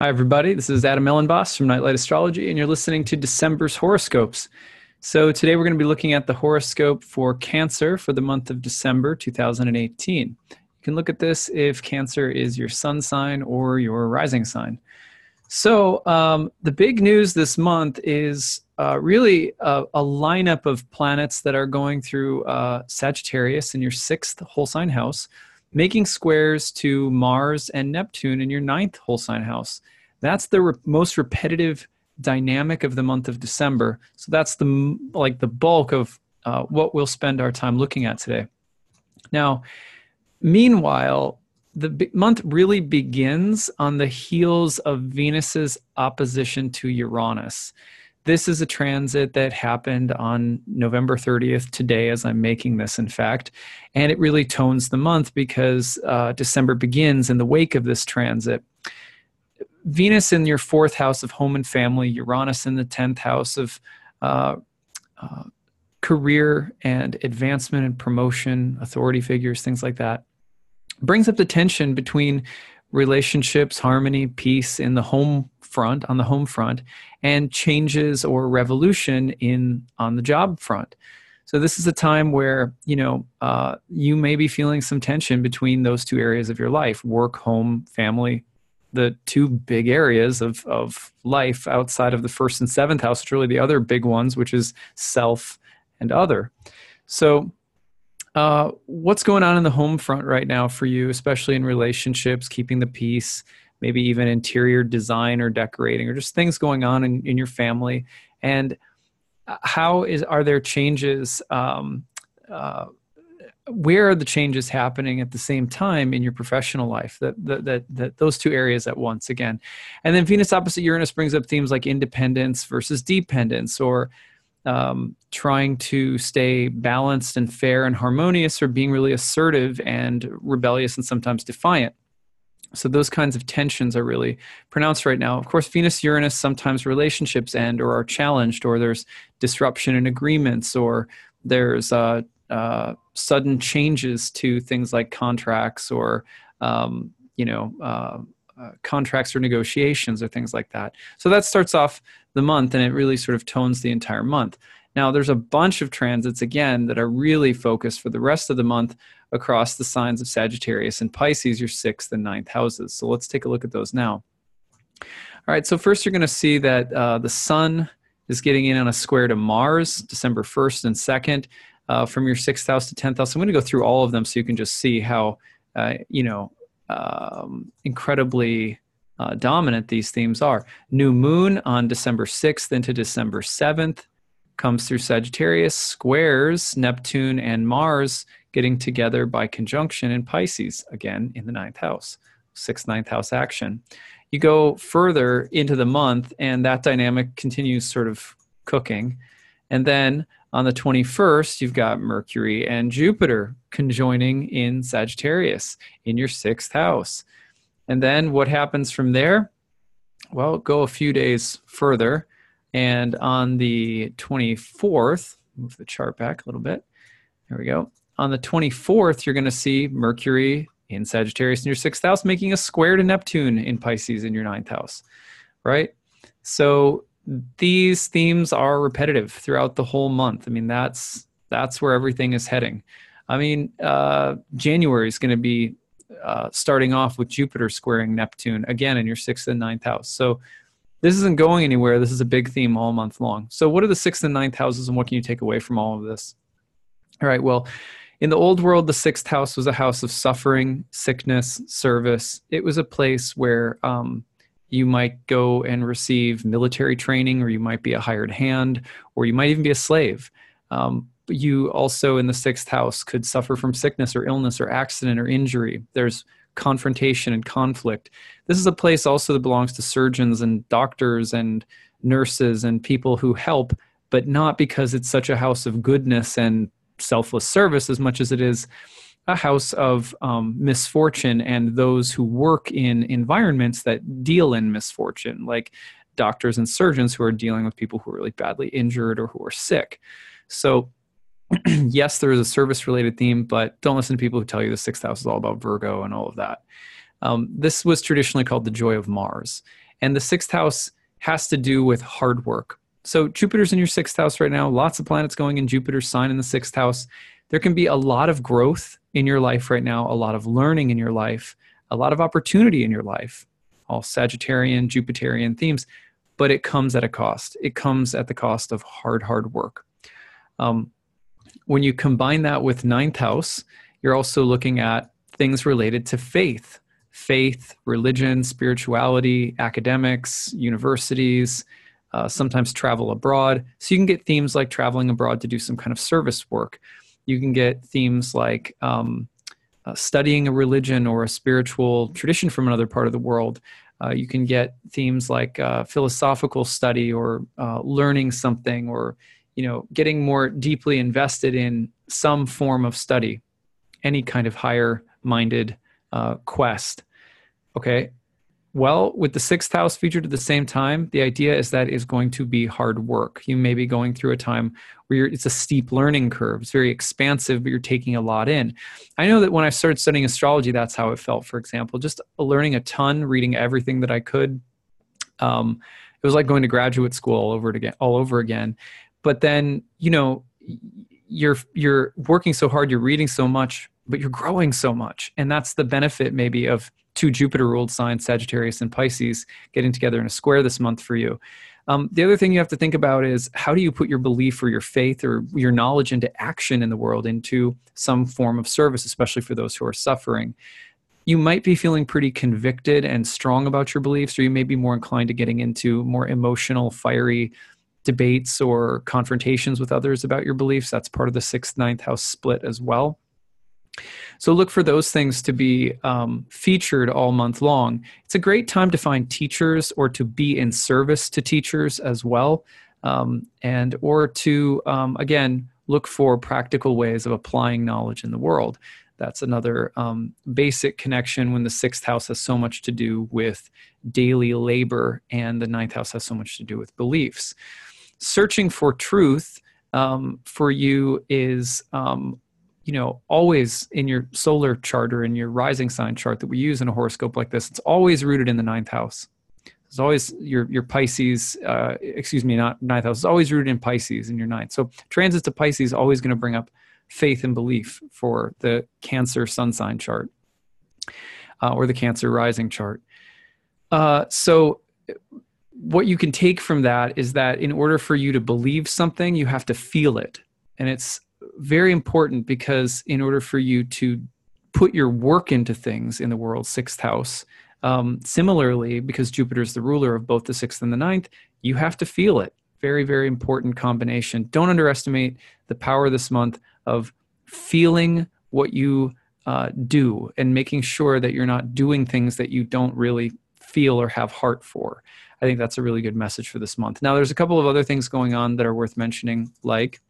Hi, everybody. This is Adam Elenbaas from Nightlight Astrology, and you're listening to December's horoscopes. So today we're going to be looking at the horoscope for Cancer for the month of December 2018. You can look at this if Cancer is your sun sign or your rising sign. So the big news this month is really a lineup of planets that are going through Sagittarius in your sixth whole sign house, making squares to Mars and Neptune in your ninth whole sign house. That's the most repetitive dynamic of the month of December. So that's the bulk of what we'll spend our time looking at today. Now, meanwhile, the month really begins on the heels of Venus's opposition to Uranus. This is a transit that happened on November 30th, today as I'm making this, in fact, and it really tones the month because December begins in the wake of this transit. Venus in your fourth house of home and family, Uranus in the 10th house of career and advancement and promotion, authority figures, things like that, brings up the tension between relationships, harmony, peace in the home front, on the home front, and changes or revolution on the job front. So this is a time where, you may be feeling some tension between those two areas of your life, work, home, family, the two big areas of life outside of the first and seventh house, which are really the other big ones, which is self and other. So what's going on in the home front right now for you, especially in relationships, keeping the peace, maybe even interior design or decorating, or just things going on in your family? And are there changes? Where are the changes happening at the same time in your professional life? That those two areas at once again. And then Venus opposite Uranus brings up themes like independence versus dependence, or trying to stay balanced and fair and harmonious, or being really assertive and rebellious and sometimes defiant. So those kinds of tensions are really pronounced right now. Of course, Venus-Uranus, sometimes relationships end or are challenged, or there's disruption in agreements, or there's sudden changes to things like contracts or contracts or negotiations or things like that. So that starts off the month, and it really sort of tones the entire month. Now, there's a bunch of transits, again, that are really focused for the rest of the month across the signs of Sagittarius and Pisces, your sixth and ninth houses. So let's take a look at those now. All right, so first you're going to see that the sun is getting in on a square to Mars, December 1st and 2nd, from your sixth house to 10th house. I'm going to go through all of them so you can just see how, incredibly dominant these themes are. New moon on December 6th into December 7th comes through Sagittarius, squares Neptune and Mars getting together by conjunction in Pisces, again in the ninth house, sixth, ninth house action. You go further into the month, and that dynamic continues sort of cooking. And then on the 21st, you've got Mercury and Jupiter conjoining in Sagittarius in your sixth house. And then what happens from there? Well, go a few days further. And on the 24th, move the chart back a little bit. There we go. On the 24th, you're going to see Mercury in Sagittarius in your sixth house, making a square to Neptune in Pisces in your ninth house, right? So these themes are repetitive throughout the whole month. I mean, that's where everything is heading. I mean, January is going to be starting off with Jupiter squaring Neptune again in your sixth and ninth house. So this isn't going anywhere. This is a big theme all month long. So what are the sixth and ninth houses, and what can you take away from all of this? All right, well, in the old world, the sixth house was a house of suffering, sickness, service. It was a place where you might go and receive military training, or you might be a hired hand, or you might even be a slave. You also, in the sixth house, could suffer from sickness or illness or accident or injury. There's confrontation and conflict. This is a place also that belongs to surgeons and doctors and nurses and people who help, but not because it's such a house of goodness and selfless service as much as it is a house of misfortune and those who work in environments that deal in misfortune, like doctors and surgeons who are dealing with people who are really badly injured or who are sick. So yes, there is a service-related theme, but don't listen to people who tell you the sixth house is all about Virgo and all of that. This was traditionally called the joy of Mars. And the sixth house has to do with hard work. So Jupiter's in your sixth house right now. Lots of planets going in Jupiter's sign in the sixth house. There can be a lot of growth in your life right now, a lot of learning in your life, a lot of opportunity in your life, all Sagittarian, Jupiterian themes, but it comes at a cost. It comes at the cost of hard work. When you combine that with ninth house, you're also looking at things related to faith, religion, spirituality, academics, universities, sometimes travel abroad. So you can get themes like traveling abroad to do some kind of service work. You can get themes like studying a religion or a spiritual tradition from another part of the world. You can get themes like philosophical study or learning something, or getting more deeply invested in some form of study, any kind of higher-minded quest. Okay. Well, with the sixth house featured at the same time, the idea is that is going to be hard work. You may be going through a time where it's a steep learning curve. It's very expansive, but you're taking a lot in. I know that when I started studying astrology, that's how it felt, for example, just learning a ton, reading everything that I could. It was like going to graduate school all over again. But then, you're working so hard, you're reading so much, but you're growing so much. And that's the benefit maybe of two Jupiter-ruled signs, Sagittarius and Pisces, getting together in a square this month for you. The other thing you have to think about is, how do you put your belief or your faith or your knowledge into action in the world, into some form of service, especially for those who are suffering? You might be feeling pretty convicted and strong about your beliefs, or you may be more inclined to getting into more emotional, fiery debates or confrontations with others about your beliefs. That's part of the sixth, ninth house split as well. So look for those things to be featured all month long. It's a great time to find teachers or to be in service to teachers as well. Or to, again, look for practical ways of applying knowledge in the world. That's another basic connection when the sixth house has so much to do with daily labor and the ninth house has so much to do with beliefs. Searching for truth for you is, always in your solar chart or in your rising sign chart that we use in a horoscope like this, it's always rooted in the ninth house. It's always your Pisces, not ninth house, it's always rooted in Pisces in your ninth. So transits to Pisces is always going to bring up faith and belief for the Cancer sun sign chart or the Cancer rising chart. So what you can take from that is that in order for you to believe something, you have to feel it. And it's very important because in order for you to put your work into things in the world, sixth house, similarly, because Jupiter is the ruler of both the sixth and the ninth, you have to feel it. Very, very important combination. Don't underestimate the power this month of feeling what you do and making sure that you're not doing things that you don't really feel or have heart for. I think that's a really good message for this month. Now, there's a couple of other things going on that are worth mentioning, like,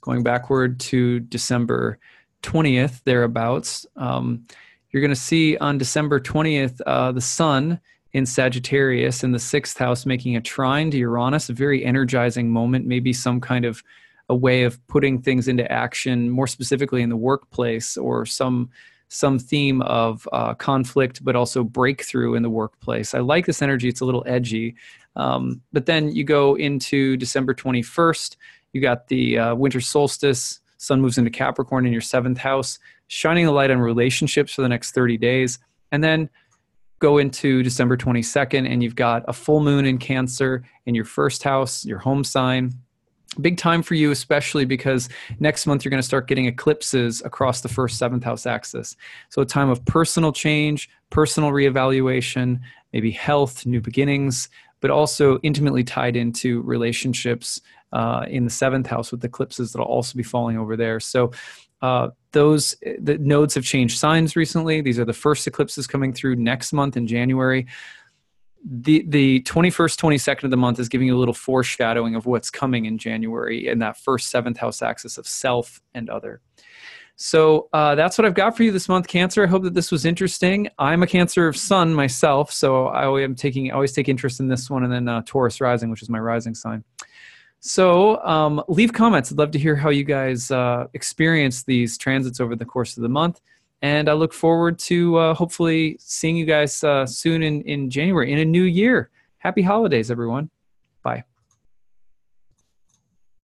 going backward to December 20th, thereabouts. You're going to see on December 20th, the sun in Sagittarius in the sixth house making a trine to Uranus, a very energizing moment, maybe some kind of a way of putting things into action, more specifically in the workplace, or some theme of conflict, but also breakthrough in the workplace. I like this energy. It's a little edgy. But then you go into December 21st, you got the winter solstice, sun moves into Capricorn in your seventh house, shining a light on relationships for the next 30 days. And then go into December 22nd, and you've got a full moon in Cancer in your first house, your home sign. Big time for you, especially because next month you're going to start getting eclipses across the first seventh house axis. So a time of personal change, personal reevaluation, maybe health, new beginnings, but also intimately tied into relationships in the seventh house with eclipses that'll also be falling over there. So the nodes have changed signs recently. These are the first eclipses coming through next month in January. The 21st, 22nd of the month is giving you a little foreshadowing of what's coming in January in that first seventh house axis of self and other. So that's what I've got for you this month, Cancer. I hope that this was interesting. I'm a Cancer sun myself, so I always take interest in this one, and then Taurus rising, which is my rising sign. So leave comments. I'd love to hear how you guys experience these transits over the course of the month. And I look forward to hopefully seeing you guys soon in January, in a new year. Happy holidays, everyone. Bye.